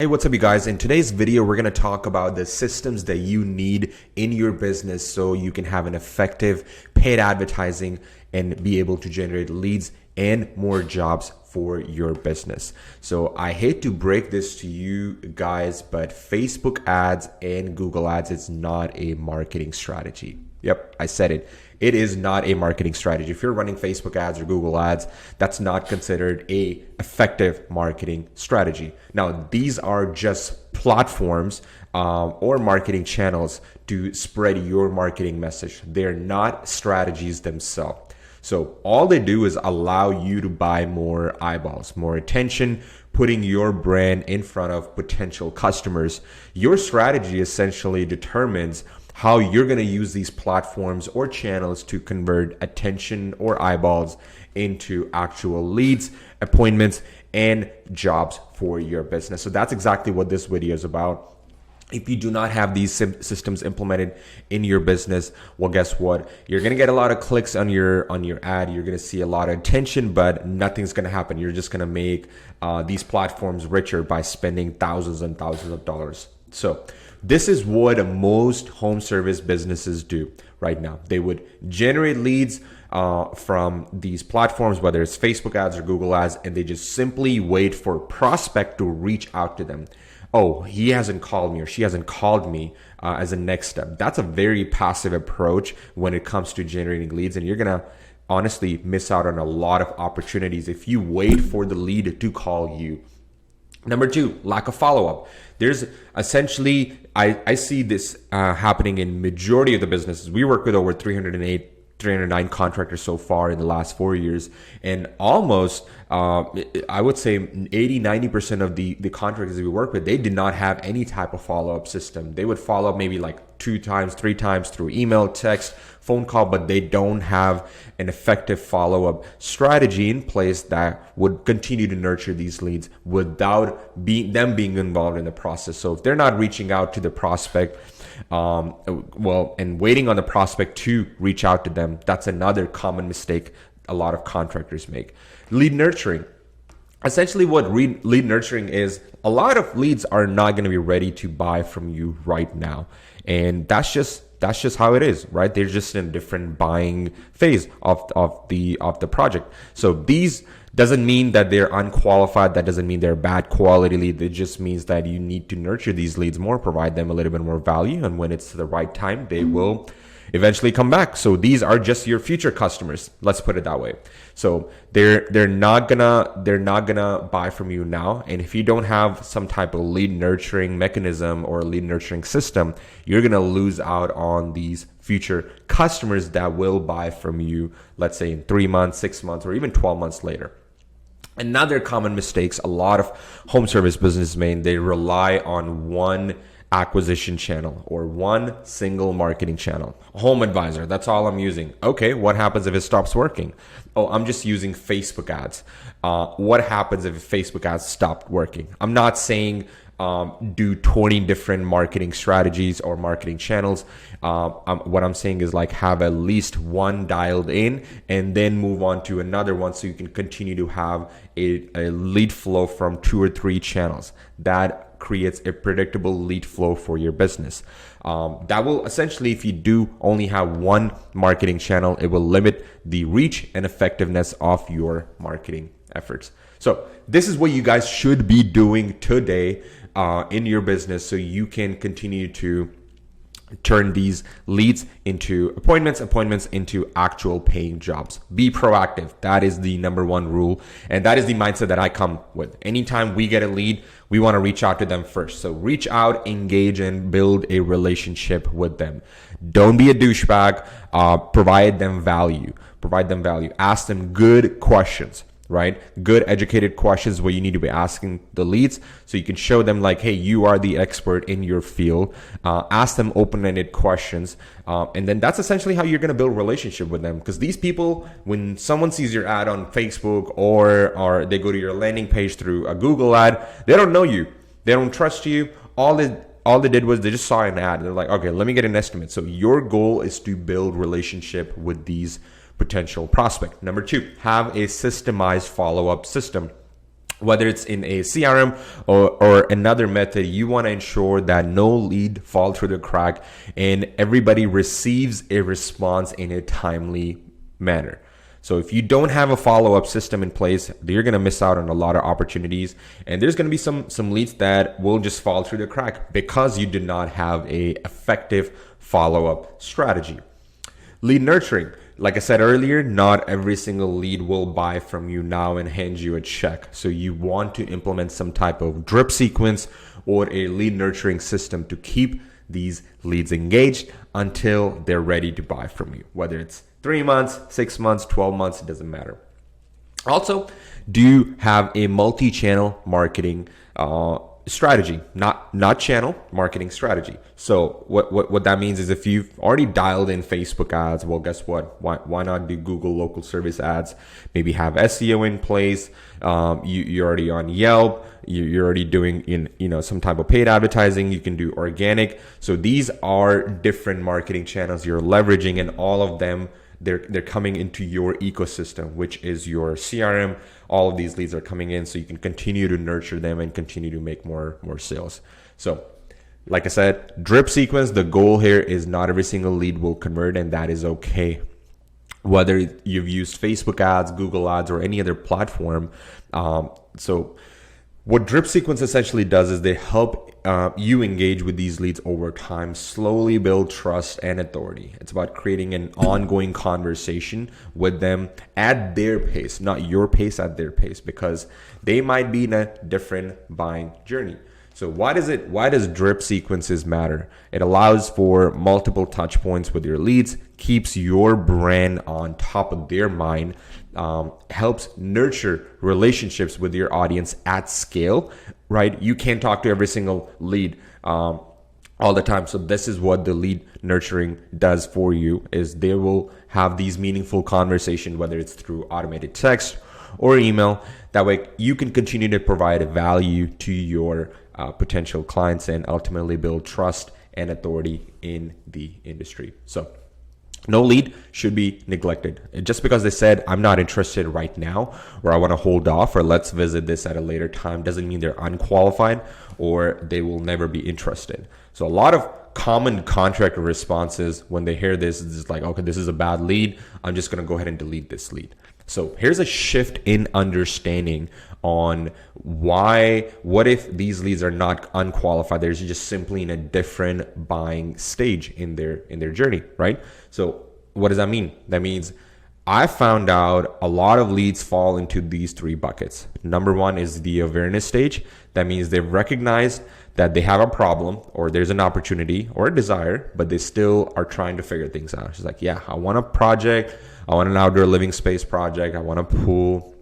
Hey, what's up, you guys? In today's video, we're going to talk about the systems that you need in your business so you can have an effective paid advertising and be able to generate leads and more jobs for your business. So I hate to break this to you guys, but Facebook ads and Google ads is not a marketing strategy. Yep, I said it. It is not a marketing strategy. If you're running Facebook ads or Google ads, that's not considered a effective marketing strategy. Now, these are just platforms or marketing channels to spread your marketing message. They're not strategies themselves. So all they do is allow you to buy more eyeballs, more attention, putting your brand in front of potential customers. Your strategy essentially determines how you're going to use these platforms or channels to convert attention or eyeballs into actual leads, appointments, and jobs for your business. So that's exactly what this video is about. If you do not have these systems implemented in your business, well, guess what? You're going to get a lot of clicks on your ad. You're going to see a lot of attention, but nothing's going to happen. You're just going to make these platforms richer by spending thousands and thousands of dollars. So this is what most home service businesses do right now. They would generate leads from these platforms, whether it's Facebook ads or Google ads, and they just simply wait for a prospect to reach out to them. Oh, he hasn't called me or she hasn't called me as a next step. That's a very passive approach when it comes to generating leads, and you're going to honestly miss out on a lot of opportunities if you wait for the lead to call you. Number two, lack of follow-up. There's essentially, I see this happening in majority of the businesses. We work with over 309 contractors so far in the last 4 years. And almost, I would say 80-90% of the contractors that we work with, they did not have any type of follow-up system. They would follow up maybe like 2 times, 3 times through email, text, phone call, but they don't have an effective follow-up strategy in place that would continue to nurture these leads without them being involved in the process. So if they're not reaching out to the prospect, and waiting on the prospect to reach out to them, that's another common mistake a lot of contractors make. Lead nurturing. Essentially what lead nurturing is, a lot of leads are not going to be ready to buy from you right now. And that's just how it is, right? They're just in a different buying phase of the project. So these doesn't mean that they're unqualified. That doesn't mean they're bad quality lead. It just means that you need to nurture these leads more, provide them a little bit more value. And when it's the right time, they will eventually come back. So these are just your future customers. Let's put it that way. So they're not gonna buy from you now. And if you don't have some type of lead nurturing mechanism or lead nurturing system, you're gonna lose out on these future customers that will buy from you, let's say in 3 months, 6 months, or even 12 months later. Another common mistakes a lot of home service businesses make, they rely on one acquisition channel or one single marketing channel. Home advisor, that's all I'm using. Okay, what happens if it stops working? Oh, I'm just using Facebook ads. What happens if Facebook ads stopped working? I'm not saying do 20 different marketing strategies or marketing channels. What I'm saying is like have at least one dialed in and then move on to another one so you can continue to have a lead flow from 2 or 3 channels. That creates a predictable lead flow for your business. That will essentially, if you do only have one marketing channel, it will limit the reach and effectiveness of your marketing efforts. So this is what you guys should be doing today in your business so you can continue to turn these leads into appointments into actual paying jobs. Be proactive. That is the number one rule. And that is the mindset that I come with. Anytime we get a lead, we want to reach out to them first. So reach out, engage, and build a relationship with them. Don't be a douchebag. Provide them value. Ask them good questions. Right? Good educated questions where you need to be asking the leads so you can show them like, hey, you are the expert in your field. Ask them open-ended questions. And then that's essentially how you're going to build a relationship with them. Because these people, when someone sees your ad on Facebook or they go to your landing page through a Google ad, they don't know you. They don't trust you. All they did was they just saw an ad. They're like, okay, let me get an estimate. So your goal is to build relationship with these potential prospect. Number 2, have a systemized follow-up system. Whether it's in a CRM or another method, you want to ensure that no lead fall through the crack and everybody receives a response in a timely manner. So if you don't have a follow-up system in place, you're going to miss out on a lot of opportunities. And there's going to be some leads that will just fall through the crack because you did not have a effective follow-up strategy. Lead nurturing. Like I said earlier, not every single lead will buy from you now and hand you a check. So you want to implement some type of drip sequence or a lead nurturing system to keep these leads engaged until they're ready to buy from you. Whether it's 3 months, 6 months, 12 months, it doesn't matter. Also, do you have a multi-channel marketing strategy, not channel marketing strategy? So what that means is if you've already dialed in Facebook ads, well, guess what? Why not do Google local service ads? Maybe have SEO in place. You're already on Yelp. You're already doing some type of paid advertising. You can do organic. So these are different marketing channels you're leveraging, and all of them they're coming into your ecosystem, which is your CRM. All of these leads are coming in, so you can continue to nurture them and continue to make more sales. So like I said, drip sequence, the goal here is not every single lead will convert, and that is okay. Whether you've used Facebook ads, Google ads, or any other platform. So what drip sequence essentially does is they help you engage with these leads over time, slowly build trust and authority. It's about creating an ongoing conversation with them at their pace, not your pace, at their pace, because they might be in a different buying journey. So why does drip sequences matter? It allows for multiple touch points with your leads, keeps your brand on top of their mind, helps nurture relationships with your audience at scale, right? You can't talk to every single lead all the time. So this is what the lead nurturing does for you, is they will have these meaningful conversations, whether it's through automated text or email. That way you can continue to provide value to your potential clients and ultimately build trust and authority in the industry. So no lead should be neglected. Just because they said, I'm not interested right now, or I want to hold off, or let's visit this at a later time, doesn't mean they're unqualified or they will never be interested. So a lot of common contractor responses when they hear this is just like, okay, this is a bad lead, I'm just going to go ahead and delete this lead. So here's a shift in understanding on what if these leads are not unqualified, they're just simply in a different buying stage in their journey, right? So what does that mean? That means I found out a lot of leads fall into these 3 buckets. Number 1 is the awareness stage. That means they've recognized that they have a problem, or there's an opportunity or a desire, but they still are trying to figure things out. It's like, yeah, I want a project, I want an outdoor living space project, I want a pool,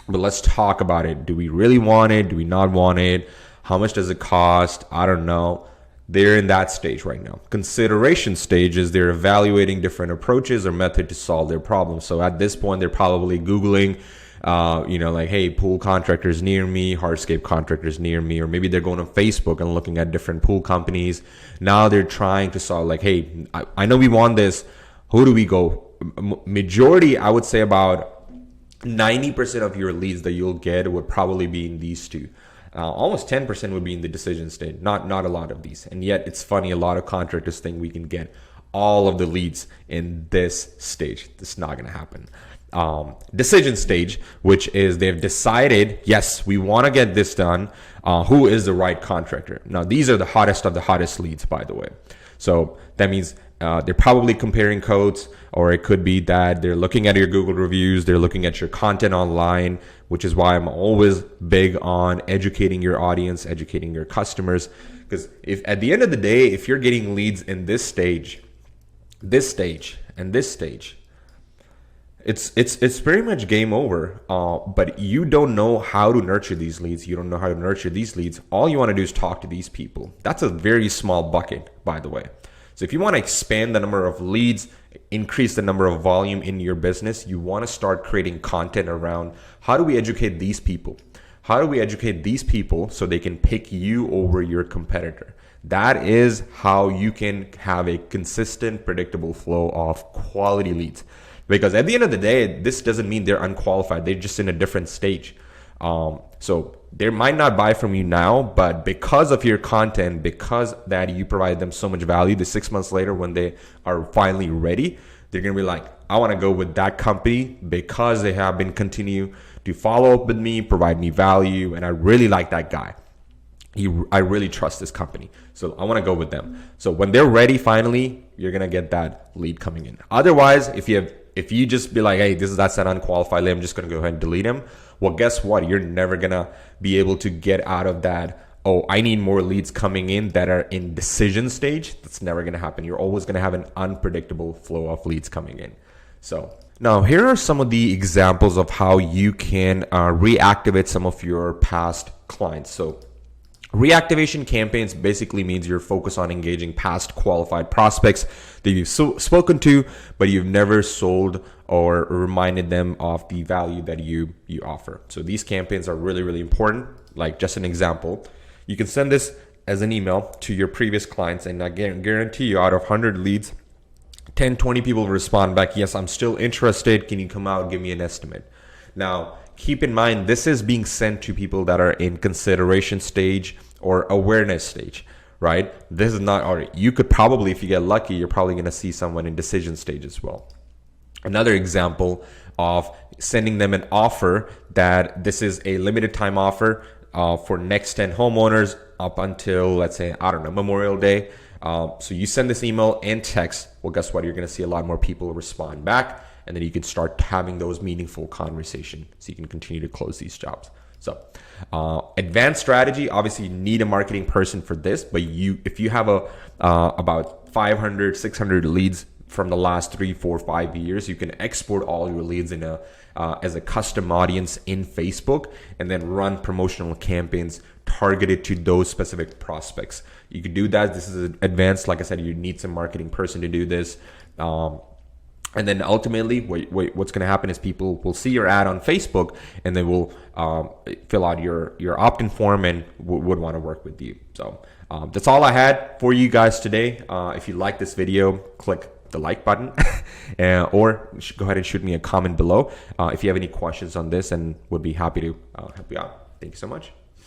but let's talk about it. Do we really want it? Do we not want it? How much does it cost? I don't know. They're in that stage right now. Consideration stage is they're evaluating different approaches or method to solve their problem. So at this point, they're probably Googling, like, hey, pool contractors near me, hardscape contractors near me, or maybe they're going on Facebook and looking at different pool companies. Now they're trying to solve, like, hey, I know we want this. Who do we go? Majority, I would say about 90% of your leads that you'll get would probably be in these 2. Almost 10% would be in the decision stage. Not a lot of these. And yet it's funny, a lot of contractors think we can get all of the leads in this stage. It's not going to happen. Decision stage, which is they've decided, yes, we want to get this done. Who is the right contractor? Now, these are the hottest of the hottest leads, by the way. So that means they're probably comparing codes, or it could be that they're looking at your Google reviews, they're looking at your content online, which is why I'm always big on educating your audience, educating your customers. Because if at the end of the day, if you're getting leads in this stage, and this stage, it's pretty much game over. But you don't know how to nurture these leads. You don't know how to nurture these leads. All you want to do is talk to these people. That's a very small bucket, by the way. So if you want to expand the number of leads, increase the number of volume in your business, you want to start creating content around how do we educate these people? How do we educate these people so they can pick you over your competitor? That is how you can have a consistent, predictable flow of quality leads. Because at the end of the day, this doesn't mean they're unqualified. They're just in a different stage. So they might not buy from you now, but because of your content, because that you provide them so much value, the 6 months later when they are finally ready, they're going to be like, I want to go with that company because they have been continue to follow up with me, provide me value, and I really like that guy. I really trust this company, so I want to go with them. So when they're ready, finally, you're gonna get that lead coming in. Otherwise, if you just be like, hey, that's an unqualified lead, I'm just gonna go ahead and delete him. Well, guess what? You're never gonna be able to get out of that. Oh, I need more leads coming in that are in decision stage. That's never gonna happen. You're always gonna have an unpredictable flow of leads coming in. So now here are some of the examples of how you can reactivate some of your past clients. So reactivation campaigns basically means you're focused on engaging past qualified prospects that you've spoken to, but you've never sold or reminded them of the value that you offer. So these campaigns are really, really important. Like just an example, you can send this as an email to your previous clients, and I guarantee you out of 100 leads, 10, 20 people will respond back, yes, I'm still interested. Can you come out and give me an estimate? Now, keep in mind, this is being sent to people that are in consideration stage or awareness stage, right? This is not, or you could probably, if you get lucky, you're probably going to see someone in decision stage as well. Another example of sending them an offer that this is a limited time offer for next 10 homeowners up until, let's say, I don't know, Memorial Day. So you send this email and text. Well, guess what? You're going to see a lot more people respond back. And then you can start having those meaningful conversations so you can continue to close these jobs. So advanced strategy, obviously you need a marketing person for this, but if you have about 500, 600 leads from the last 3, 4, 5 years, you can export all your leads in as a custom audience in Facebook and then run promotional campaigns targeted to those specific prospects. You can do that. This is advanced. Like I said, you need some marketing person to do this. And then ultimately, what's going to happen is people will see your ad on Facebook and they will fill out your opt-in form and would want to work with you. So that's all I had for you guys today. If you like this video, click the like button or go ahead and shoot me a comment below if you have any questions on this, and would be happy to help you out. Thank you so much.